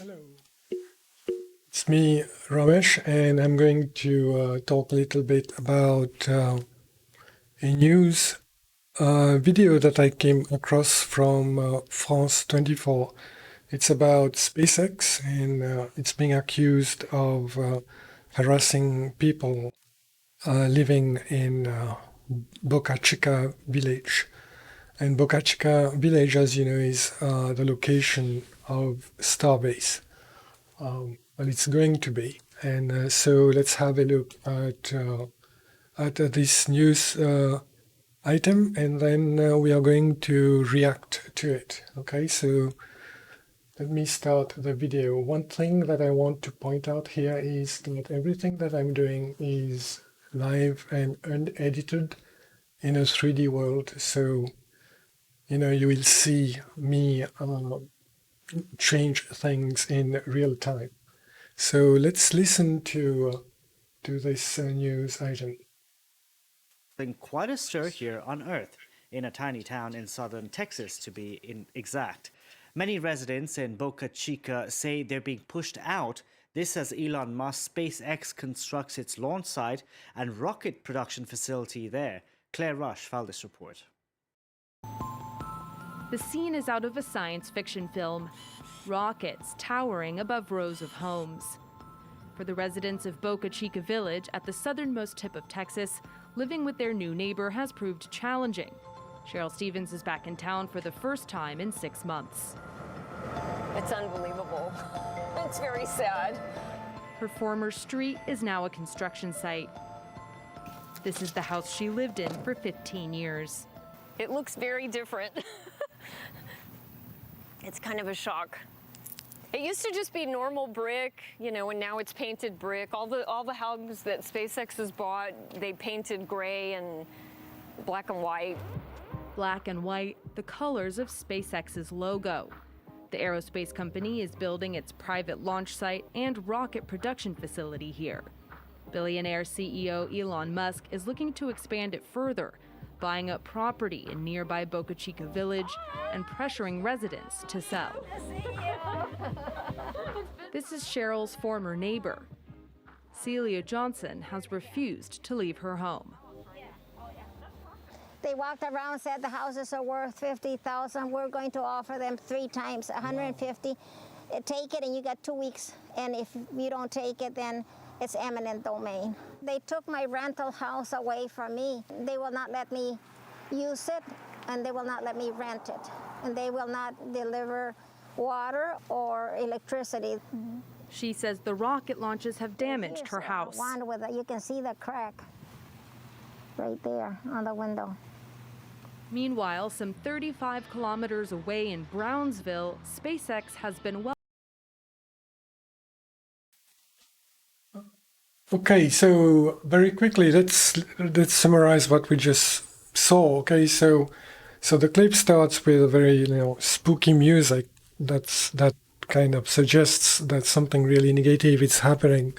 Hello, it's me, Ramesh, and I'm going to talk a little bit about a news video that I came across from France 24. It's about SpaceX, and it's being accused of harassing people living in Boca Chica village. And Boca Chica village, as you know, is the location of Starbase. Well, it's going to be. And so let's have a look at this news item, and then we are going to react to it. Okay, so let me start the video. One thing that I want to point out here is that everything that I'm doing is live and unedited in a 3D world. So, you know, you will see me change things in real time. So let's listen to this news item. Quite a stir here on Earth, in a tiny town in southern Texas to be exact. Many residents in Boca Chica say they're being pushed out. This as Elon Musk SpaceX constructs its launch site and rocket production facility there. Claire Rush filed this report. The scene is out of a science fiction film. Rockets towering above rows of homes. For the residents of Boca Chica village at the southernmost tip of Texas, living with their new neighbor has proved challenging. Cheryl Stevens is back in town for the first time in 6 months. It's unbelievable. It's very sad. Her former street is now a construction site. This is the house she lived in for 15 years. It looks very different. It's kind of a shock. It used to just be normal brick, you know, and now it's painted brick. All the houses that SpaceX has bought, they painted gray and black and white. Black and white, the colors of SpaceX's logo. The aerospace company is building its private launch site and rocket production facility here. Billionaire CEO Elon Musk is looking to expand it further, buying up property in nearby Boca Chica village and pressuring residents to sell. This is Cheryl's former neighbor. Celia Johnson has refused to leave her home. They walked around and said the houses are worth $50,000. We're going to offer them 3 times, $150,000. Take it and you got 2 weeks. And if you don't take it, then it's eminent domain. They took my rental house away from me. They will not let me use it, and they will not let me rent it. And they will not deliver water or electricity. She says the rocket launches have damaged her house. You can see the crack right there on the window. Meanwhile, some 35 kilometers away in Brownsville, SpaceX has been Okay, so very quickly, let's summarize what we just saw. Okay, so the clip starts with a very spooky music that kind of suggests that something really negative is happening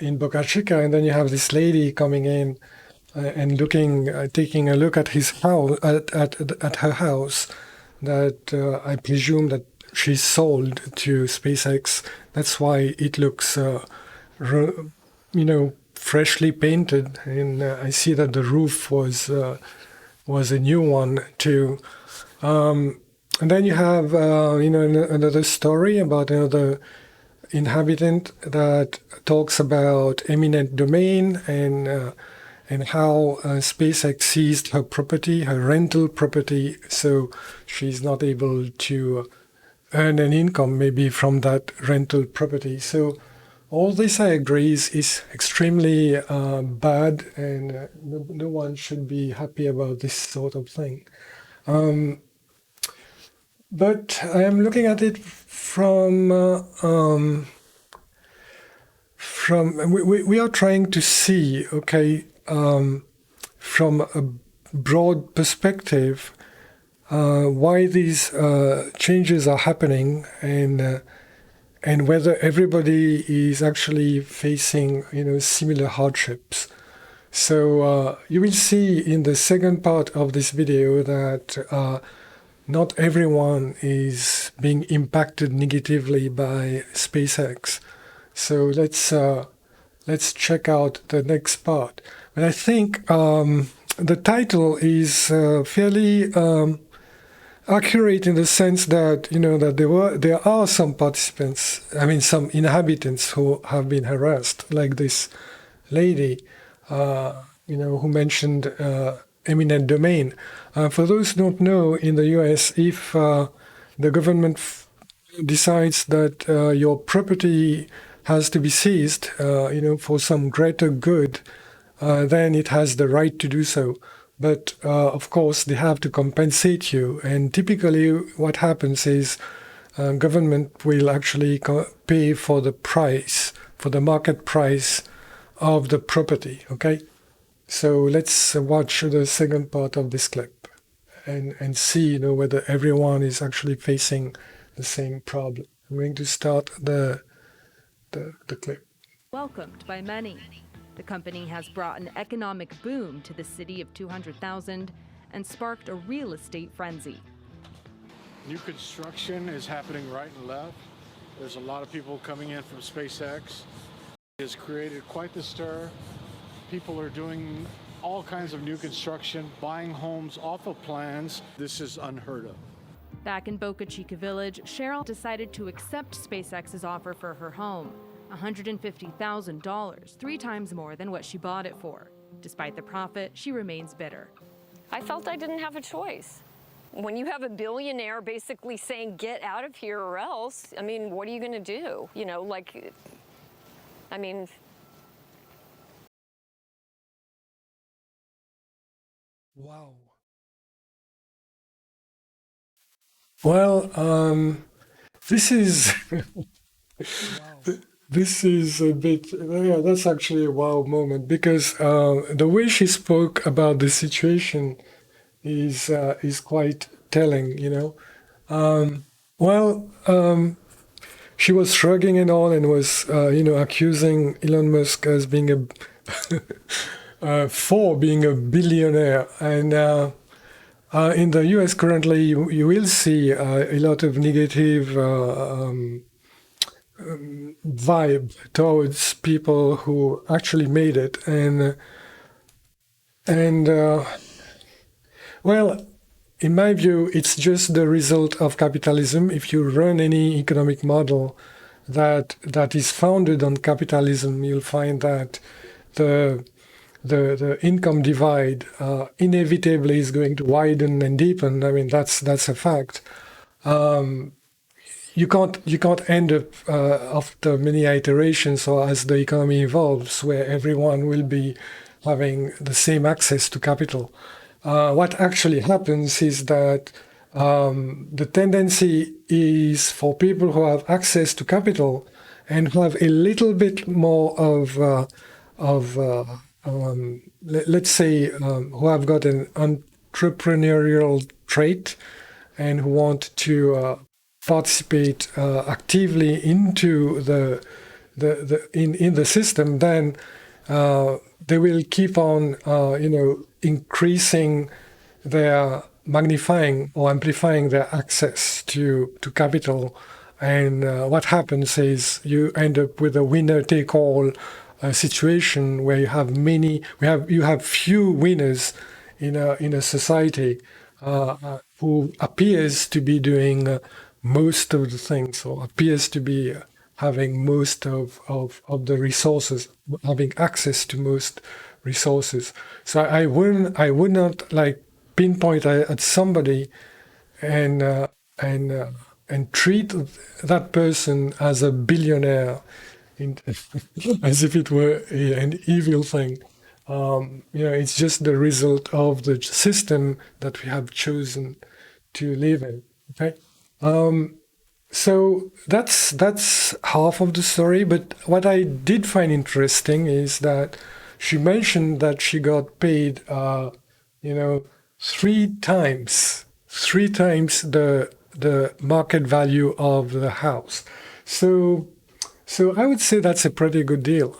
in Boca Chica, and then you have this lady coming in and taking a look at his house, at her house, that I presume that she sold to SpaceX. That's why it looks freshly painted, and I see that the roof was a new one too. And then you have another story about another inhabitant that talks about eminent domain and how SpaceX seized her property, her rental property, so she's not able to earn an income maybe from that rental property. So all this, I agree, is extremely bad, and no one should be happy about this sort of thing. But I am looking at it from we are trying to see, okay, from a broad perspective, why these changes are happening, and whether everybody is actually facing, similar hardships. So you will see in the second part of this video that not everyone is being impacted negatively by SpaceX. So let's check out the next part. But I think the title is fairly accurate in the sense that that there are some participants, I mean some inhabitants who have been harassed, like this lady, who mentioned eminent domain. For those who don't know, in the US, if the government decides that your property has to be seized, for some greater good, then it has the right to do so. But of course, they have to compensate you. And typically, what happens is government will actually pay for the price, for the market price of the property. Okay, so let's watch the second part of this clip and see, whether everyone is actually facing the same problem. I'm going to start the clip. Welcomed by many, the company has brought an economic boom to the city of 200,000 and sparked a real estate frenzy. New construction is happening right and left. There's a lot of people coming in from SpaceX. It has created quite the stir. People are doing all kinds of new construction, buying homes off of plans. This is unheard of. Back in Boca Chica village, Cheryl decided to accept SpaceX's offer for her home. $150,000, 3 times more than what she bought it for. Despite the profit, she remains bitter. I felt I didn't have a choice. When you have a billionaire basically saying, get out of here or else, I mean, what are you going to do? Wow. Well, this is this is a bit, yeah, that's actually a wow moment, because the way she spoke about the situation is quite telling, she was shrugging and all, and was accusing Elon Musk as being for being a billionaire. And in the US currently, you will see a lot of negative vibe towards people who actually made it. Well, in my view, it's just the result of capitalism. If you run any economic model that is founded on capitalism, you'll find that the income divide inevitably is going to widen and deepen. I mean, that's a fact. You can't end up after many iterations or as the economy evolves, where everyone will be having the same access to capital. What actually happens is that the tendency is for people who have access to capital and who have a little bit more of let's say, who have got an entrepreneurial trait and who want to participate actively into in the system, then they will keep on, increasing their magnifying or amplifying their access to capital. And what happens is you end up with a winner-take-all situation where you have few winners in a society who appears to be doing most of the things, or appears to be having most of the resources, having access to most resources. So I would not like pinpoint at somebody and treat that person as a billionaire, as if it were an evil thing. It's just the result of the system that we have chosen to live in. Okay. So that's half of the story. But what I did find interesting is that she mentioned that she got paid, 3 times the market value of the house. So I would say that's a pretty good deal,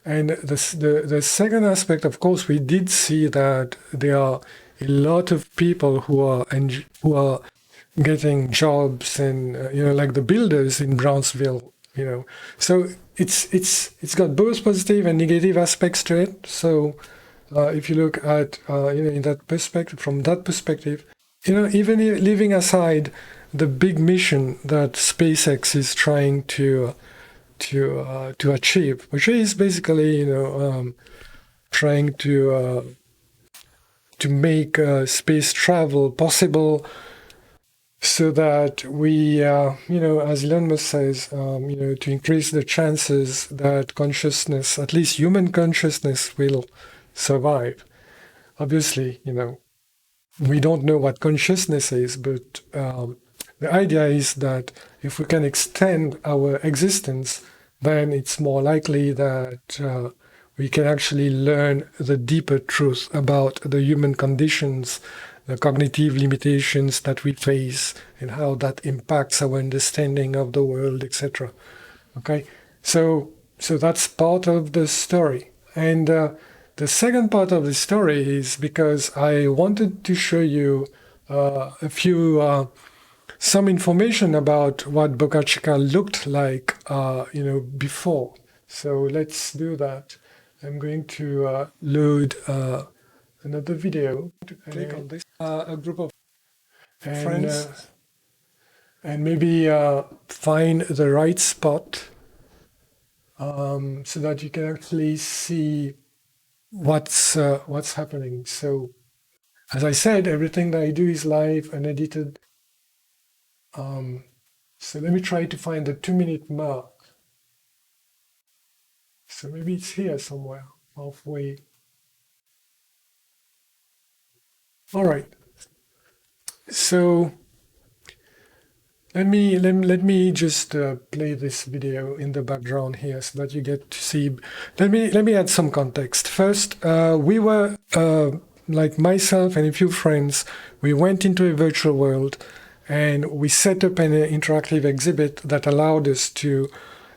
And the second aspect, of course, we did see that there are a lot of people who are getting jobs, and like the builders in Brownsville. So it's got both positive and negative aspects to it. So if you look at in that perspective, from that perspective, even leaving aside the big mission that SpaceX is trying to achieve, which is basically trying to make space travel possible, so that we, as Elon Musk says, to increase the chances that consciousness, at least human consciousness, will survive. Obviously, we don't know what consciousness is, but the idea is that if we can extend our existence, then it's more likely that we can actually learn the deeper truth about the human conditions, the cognitive limitations that we face, and how that impacts our understanding of the world, etc. Okay, so that's part of the story. And the second part of the story is because I wanted to show you some information about what Boca Chica looked like, before. So let's do that. I'm going to load another video. Click on this. A group of friends, and maybe find the right spot so that you can actually see what's happening. So, as I said, everything that I do is live and edited. So let me try to find the 2-minute mark. So maybe it's here somewhere, halfway. All right. So let me just play this video in the background here so that you get to see. Let me add some context. First, we were like myself and a few friends. We went into a virtual world, and we set up an interactive exhibit that allowed us to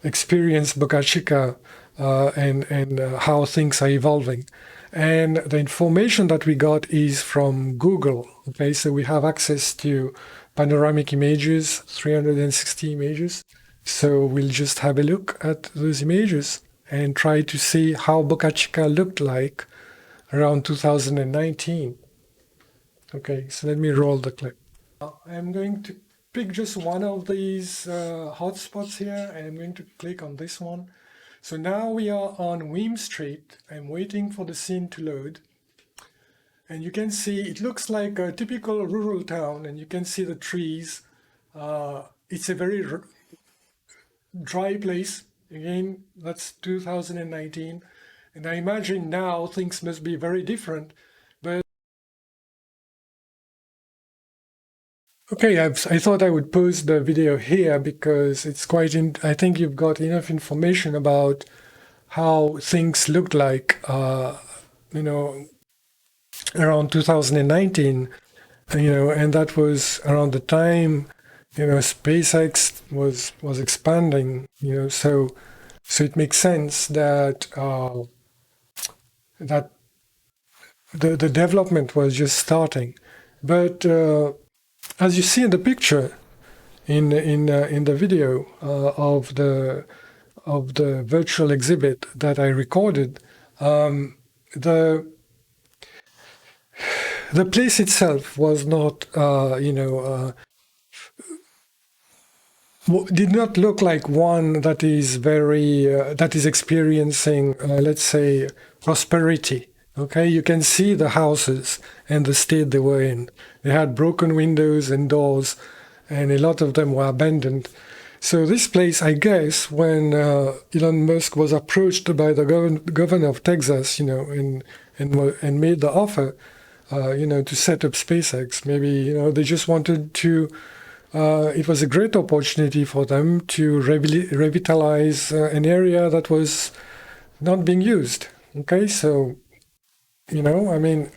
experience Boca Chica and how things are evolving. And the information that we got is from Google. Okay, so we have access to panoramic images, 360 images. So we'll just have a look at those images and try to see how Boca Chica looked like around 2019. Okay, so let me roll the clip. I'm going to pick just one of these hotspots here, and I'm going to click on this one. So now we are on Weem Street. I'm waiting for the scene to load. And you can see it looks like a typical rural town, and you can see the trees. It's a very dry place. Again, that's 2019. And I imagine now things must be very different. But okay, I thought I would pause the video here because it's quite. I think you've got enough information about how things looked like, around 2019, and that was around the time, SpaceX was expanding, so it makes sense that that the development was just starting, but. As you see in the picture, in the video of the virtual exhibit that I recorded, the place itself was not, did not look like one that is very that is experiencing, let's say, prosperity. Okay, you can see the houses and the state they were in. They had broken windows and doors, and a lot of them were abandoned. So this place, I guess, when Elon Musk was approached by the governor of Texas, and made the offer, to set up SpaceX, maybe, they just wanted to. It was a great opportunity for them to revitalize an area that was not being used. Okay, so. I mean,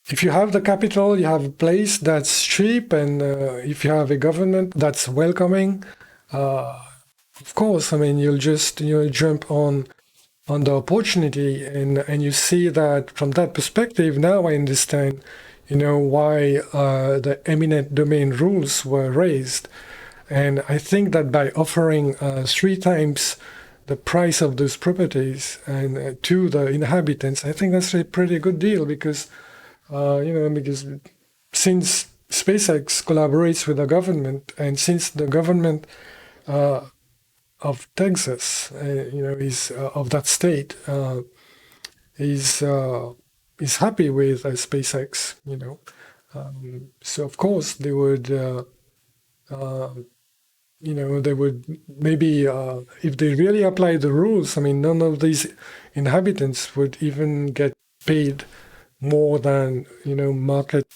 if you have the capital, you have a place that's cheap, and if you have a government that's welcoming, of course, I mean, you'll just jump on on the opportunity, and you see that from that perspective. Now I understand, why the eminent domain rules were raised, and I think that by offering 3 times the price of those properties and to the inhabitants, I think that's a pretty good deal because, because since SpaceX collaborates with the government, and since the government of Texas, is of that state, is happy with SpaceX, so of course they would, they would maybe, if they really apply the rules, I mean, none of these inhabitants would even get paid more than, market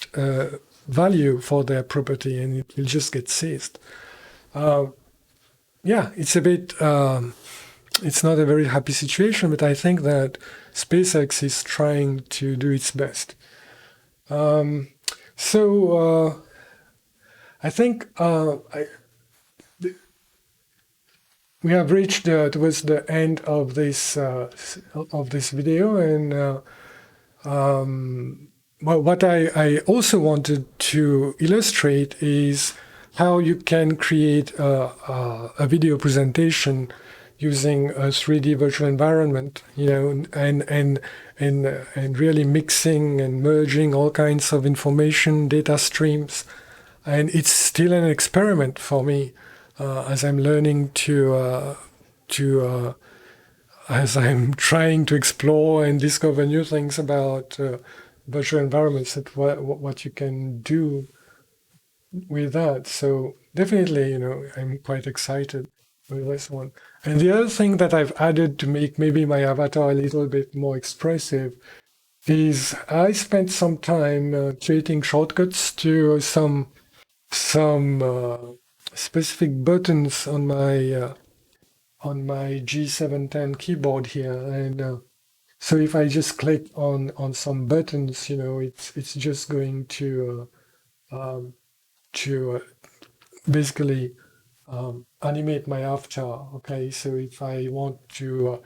value for their property, and it will just get seized. Yeah, it's a bit, it's not a very happy situation, but I think that SpaceX is trying to do its best. So I think we have reached towards the end of this video, and what I also wanted to illustrate is how you can create a video presentation using a 3D virtual environment, and really mixing and merging all kinds of information, data streams. And it's still an experiment for me as I'm learning as I'm trying to explore and discover new things about virtual environments, that what you can do with that. So definitely, I'm quite excited with this one. And the other thing that I've added to make maybe my avatar a little bit more expressive is I spent some time creating shortcuts to some specific buttons on my G710 keyboard here, and so if I just click on some buttons, it's just going to basically animate my avatar. Okay, so if I want to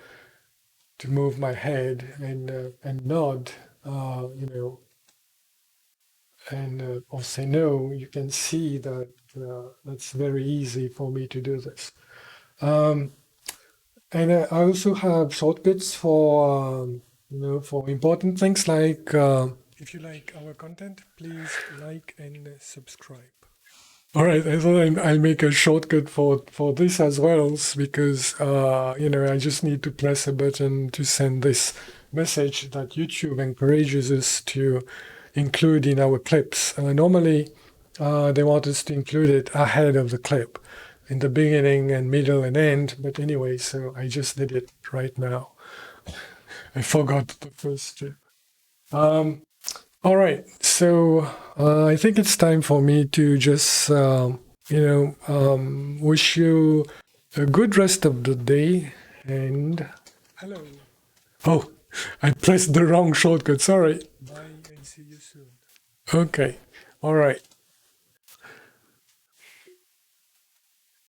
move my head and nod, and or say no, you can see that that's very easy for me to do this. And I also have shortcuts for for important things like if you like our content, please like and subscribe. All right, I thought I'll make a shortcut for this as well, because I just need to press a button to send this message that YouTube encourages us to include in our clips. Normally, they want us to include it ahead of the clip, in the beginning and middle and end. But anyway, so I just did it right now. I forgot the first step. All right, so I think it's time for me to just, wish you a good rest of the day, and hello. Oh, I pressed the wrong shortcut, sorry. Bye and see you soon. Okay, all right.